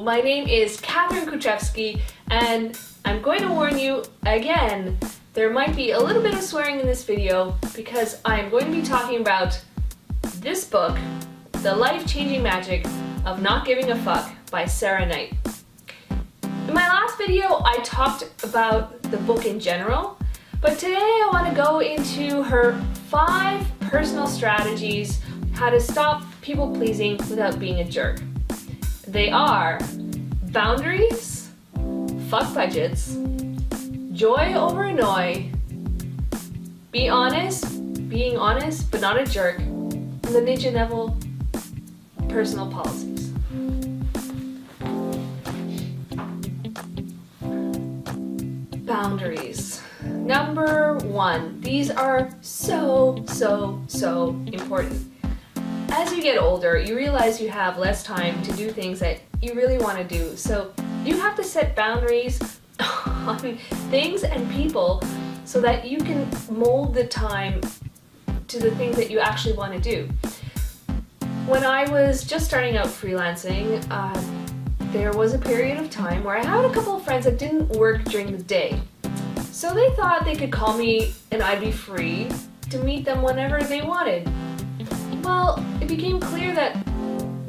my name is Katherine, and I'm going to warn you again, there might be a little bit of swearing in this video because I'm going to be talking about this book, The Life-Changing Magic of Not Giving a Fuck by Sarah Knight. In my last video, I talked about the book in general, but today I want to go into her 5 personal strategies how to stop people pleasing without being a jerk. They are boundaries, fuck budgets, joy over annoy, being honest but not a jerk, and the Ninja Neville personal policies. Boundaries. Number 1. These are so important. As you get older, you realize you have less time to do things that you really want to do. So you have to set boundaries on things and people so that you can mold the time to the things that you actually want to do. When I was just starting out freelancing, there was a period of time where I had a couple of friends that didn't work during the day. So they thought they could call me and I'd be free to meet them whenever they wanted. Well, it became clear that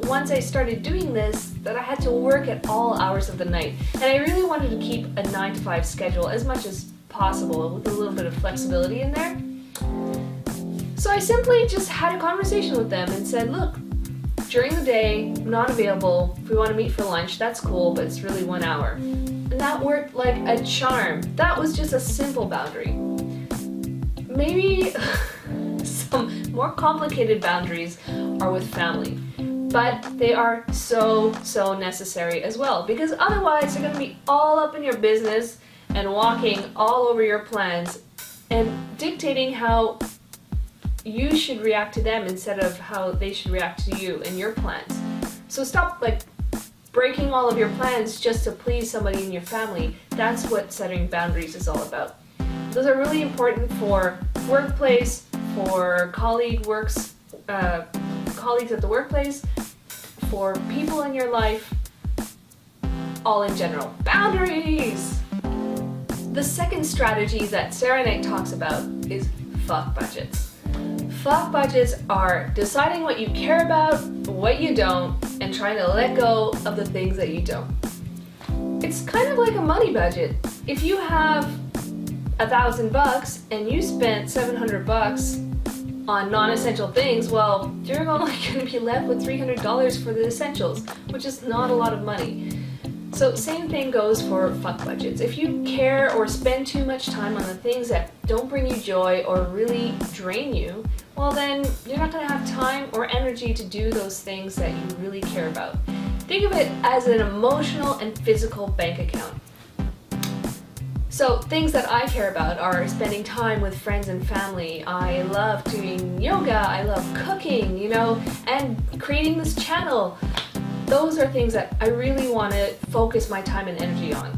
once I started doing this, that I had to work at all hours of the night. And I really wanted to keep a 9-to-5 schedule as much as possible with a little bit of flexibility in there. So I simply just had a conversation with them and said, look, during the day, I'm not available. If we want to meet for lunch, that's cool, but it's really 1 hour. And that worked like a charm. That was just a simple boundary. Maybe some more complicated boundaries are with family, but they are so necessary as well, because otherwise they're going to be all up in your business and walking all over your plans and dictating how you should react to them instead of how they should react to you and your plans. So stop breaking all of your plans just to please somebody in your family. That's what setting boundaries is all about. Those are really important for workplace, for colleagues at the workplace, for people in your life, all in general. Boundaries! The second strategy that Sarah Knight talks about is fuck budgets. Fuck budgets are deciding what you care about, what you don't, and trying to let go of the things that you don't. It's kind of like a money budget. If you have $1,000 and you spent $700 on non-essential things, well, you're only going to be left with $300 for the essentials, which is not a lot of money. So same thing goes for fuck budgets. If you care or spend too much time on the things that don't bring you joy or really drain you, well then you're not going to have time or energy to do those things that you really care about. Think of it as an emotional and physical bank account. So things that I care about are spending time with friends and family. I love doing yoga, I love cooking, and creating this channel. Those are things that I really want to focus my time and energy on.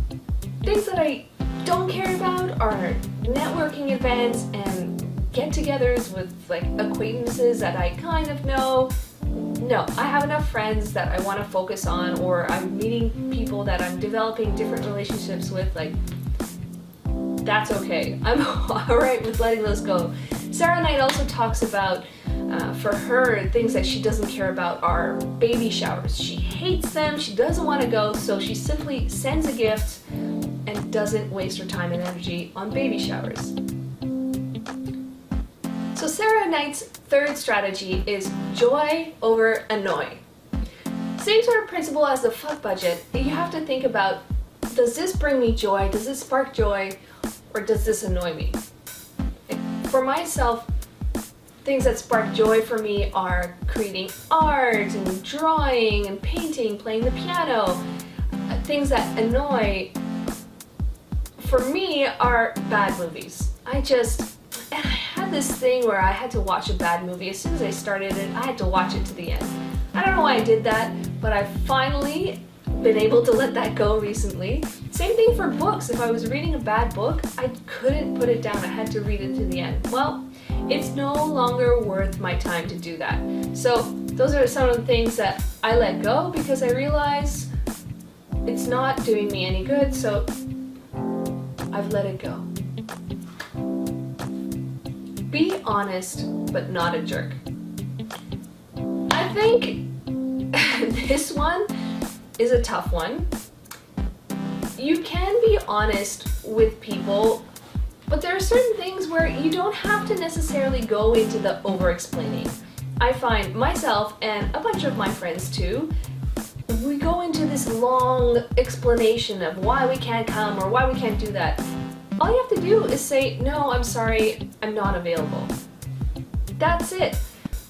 Things that I don't care about are networking events and get-togethers with acquaintances that I kind of know. No, I have enough friends that I want to focus on, or I'm meeting people that I'm developing different relationships with, that's okay. I'm alright with letting those go. Sarah Knight also talks about, for her, things that she doesn't care about are baby showers. She hates them, she doesn't want to go, so she simply sends a gift and doesn't waste her time and energy on baby showers. So Sarah Knight's third strategy is joy over annoy. Same sort of principle as the fuck budget. You have to think about, does this bring me joy? Does this spark joy? Or does this annoy me? For myself, things that spark joy for me are creating art and drawing and painting, playing the piano. Things that annoy, for me, are bad movies. I had this thing where I had to watch a bad movie. As soon as I started it, I had to watch it to the end. I don't know why I did that, but I finally been able to let that go recently. Same thing for books. If I was reading a bad book, I couldn't put it down. I had to read it to the end. Well, it's no longer worth my time to do that. So those are some of the things that I let go because I realize it's not doing me any good, so I've let it go. Be honest, but not a jerk. I think this one is a tough one. You can be honest with people, but there are certain things where you don't have to necessarily go into the over-explaining. I find myself and a bunch of my friends too, we go into this long explanation of why we can't come or why we can't do that. All you have to do is say, no, I'm sorry, I'm not available. That's it.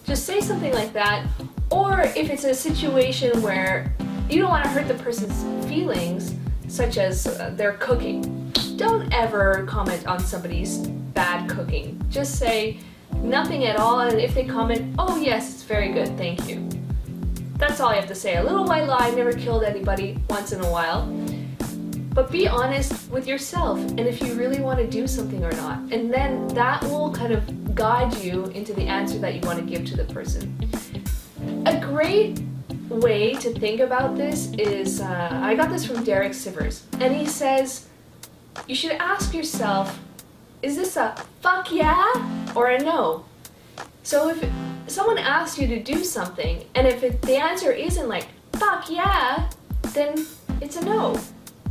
Just say something like that. Or if it's a situation where you don't want to hurt the person's feelings, such as their cooking, don't ever comment on somebody's bad cooking. Just say nothing at all, and if they comment, oh yes, it's very good, thank you. That's all you have to say. A little white lie never killed anybody once in a while. But be honest with yourself and if you really want to do something or not. And then that will kind of guide you into the answer that you want to give to the person. A great way to think about this is, I got this from Derek Sivers, and he says, you should ask yourself, is this a fuck yeah or a no? So if someone asks you to do something, and if the answer isn't like, fuck yeah, then it's a no.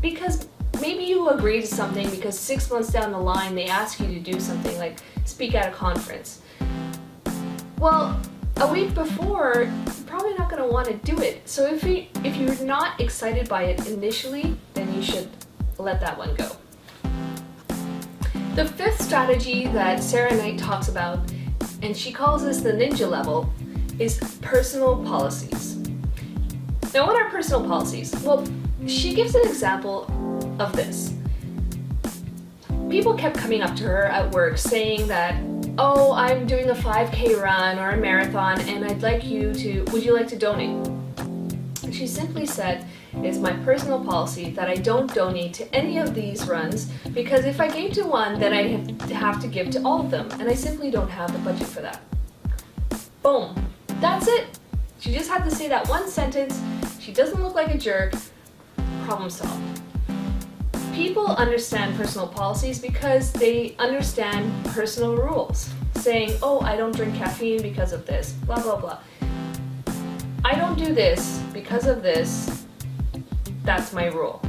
Because maybe you agree to something because 6 months down the line they ask you to do something like speak at a conference. Well, a week before, you're probably not going to want to do it. So if you're not excited by it initially, then you should let that one go. The fifth strategy that Sarah Knight talks about, and she calls this the ninja level, is personal policies. Now, what are personal policies? Well, she gives an example of this. People kept coming up to her at work saying that, oh, I'm doing a 5K run or a marathon and would you like to donate? And she simply said, it's my personal policy that I don't donate to any of these runs because if I gave to one, then I'd have to give to all of them, and I simply don't have the budget for that. Boom. That's it. She just had to say that one sentence. She doesn't look like a jerk. Problem solved. People understand personal policies because they understand personal rules. Saying, oh, I don't drink caffeine because of this, blah, blah, blah. I don't do this because of this. That's my rule.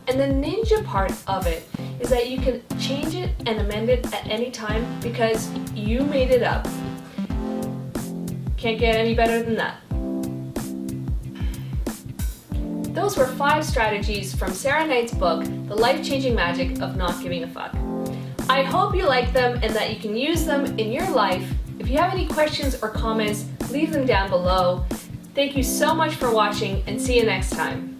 And the ninja part of it is that you can change it and amend it at any time because you made it up. Can't get any better than that. Those were 5 strategies from Sarah Knight's book, The Life-Changing Magic of Not Giving a Fuck. I hope you like them and that you can use them in your life. If you have any questions or comments, leave them down below. Thank you so much for watching and see you next time.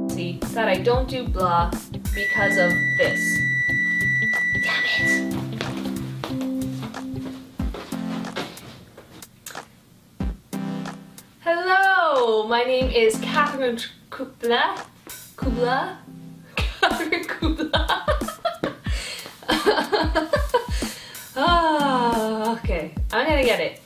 See that I don't do blah because of this. Damn it! Hello, my name is Katherine Kubla. Katherine Kubla. Okay, I'm gonna get it.